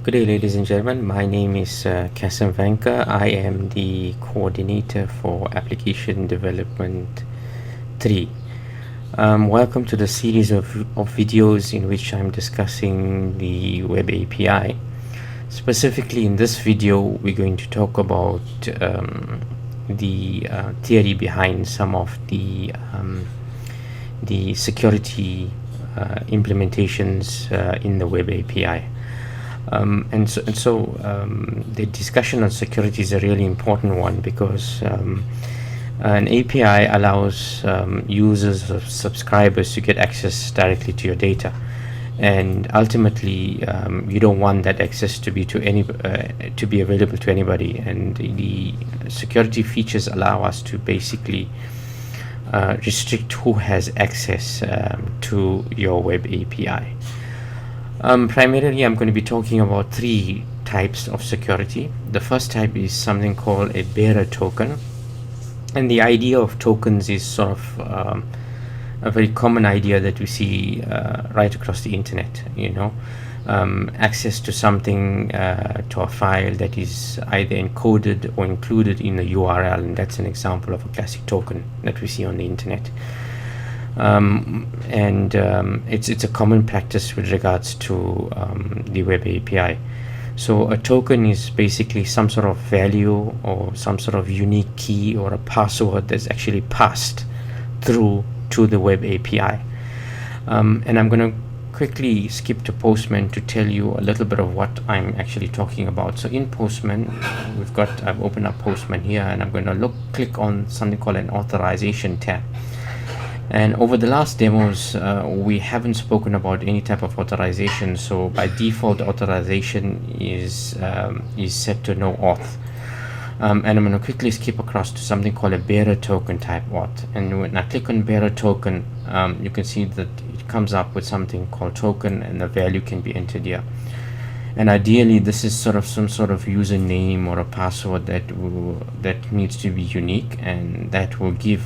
Good day, ladies and gentlemen. My name is Kasim Vanka. I am the coordinator for Application Development 3. Welcome to the series of videos in which I'm discussing the Web API. Specifically in this video, we're going to talk about the theory behind some of the security implementations in the Web API. The discussion on security is a really important one because an API allows users or subscribers to get access directly to your data, and ultimately you don't want that access to be to be available to anybody. And the security features allow us to basically restrict who has access to your Web API. Primarily, I'm going to be talking about three types of security. The first type is something called a bearer token. And the idea of tokens is sort of a very common idea that we see right across the internet, access to something, to a file that is either encoded or included in the URL. And that's an example of a classic token that we see on the internet. It's a common practice with regards to the Web API. So a token is basically some sort of value or some sort of unique key or a password that's actually passed through to the Web API. And I'm going to quickly skip to Postman to tell you a little bit of what I'm actually talking about. So in Postman, I've opened up Postman here, and I'm going to click on something called an authorization tab. And over the last demos, we haven't spoken about any type of authorization. So by default, authorization is set to no auth. And I'm going to quickly skip across to something called a bearer token type auth. And when I click on bearer token, you can see that it comes up with something called token, and the value can be entered here. And ideally, this is sort of some sort of username or a password that needs to be unique, and that will give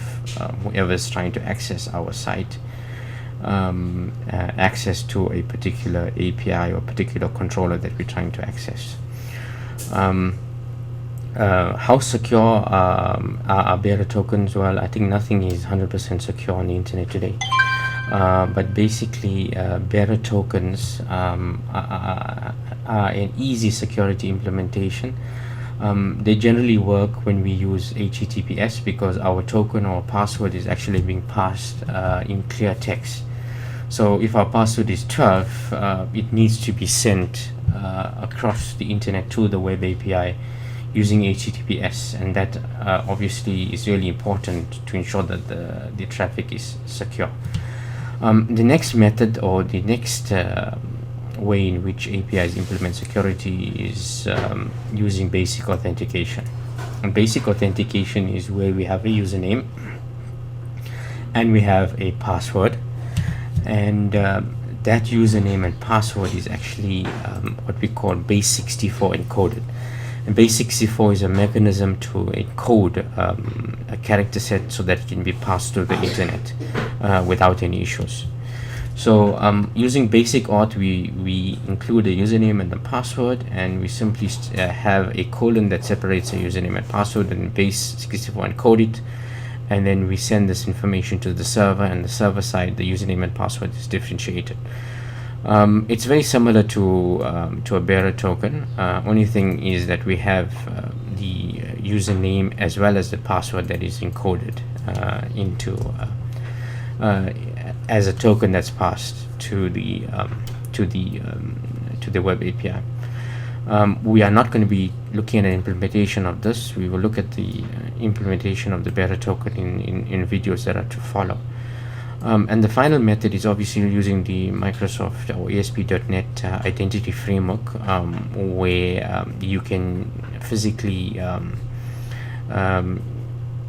whoever is trying to access our site access to a particular API or particular controller that we're trying to access. How secure are bearer tokens? Well, I think nothing is 100% secure on the internet today. But basically, bearer tokens are an easy security implementation. They generally work when we use HTTPS because our token or password is actually being passed in clear text. So if our password is 12, it needs to be sent across the internet to the Web API using HTTPS, and that obviously is really important to ensure that the traffic is secure. The next method, or the next way in which APIs implement security, is using basic authentication. And basic authentication is where we have a username and we have a password, and that username and password is actually what we call base64 encoded. And base64 is a mechanism to encode a character set so that it can be passed through the internet without any issues. So using basic auth, we include a username and the password, and we simply have a colon that separates a username and password, and base64 encode it, and then we send this information to the server, and the server side, the username and password is differentiated. It's very similar to a bearer token. Only thing is that we have the username as well as the password that is encoded into as a token that's passed to the Web API. We are not going to be looking at an implementation of this. We will look at the implementation of the bearer token in videos that are to follow. And the final method is obviously using the Microsoft or ASP.NET identity framework, where you can physically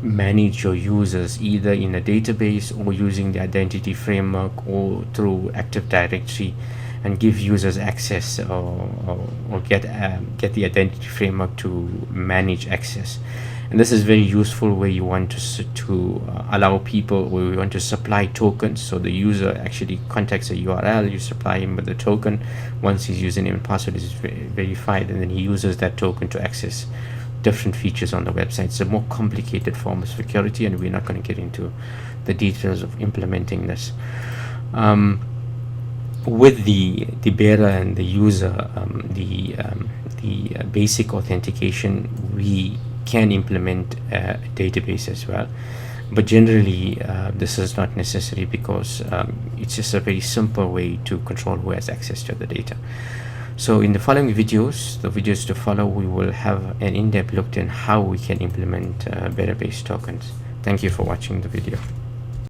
manage your users either in a database or using the identity framework or through Active Directory, and give users access or get the identity framework to manage access. And this is very useful where you want to allow people, where we want to supply tokens. So the user actually contacts a URL, you supply him with the token. Once his username and password is verified, and then he uses that token to access different features on the website. It's a more complicated form of security, and we're not going to get into the details of implementing this. With the bearer and the user, the basic authentication, we can implement a database as well, but generally this is not necessary, because it's just a very simple way to control who has access to the data. So in the following videos, the videos to follow, we will have an in-depth look in how we can implement bearer-based tokens. Thank you for watching the video.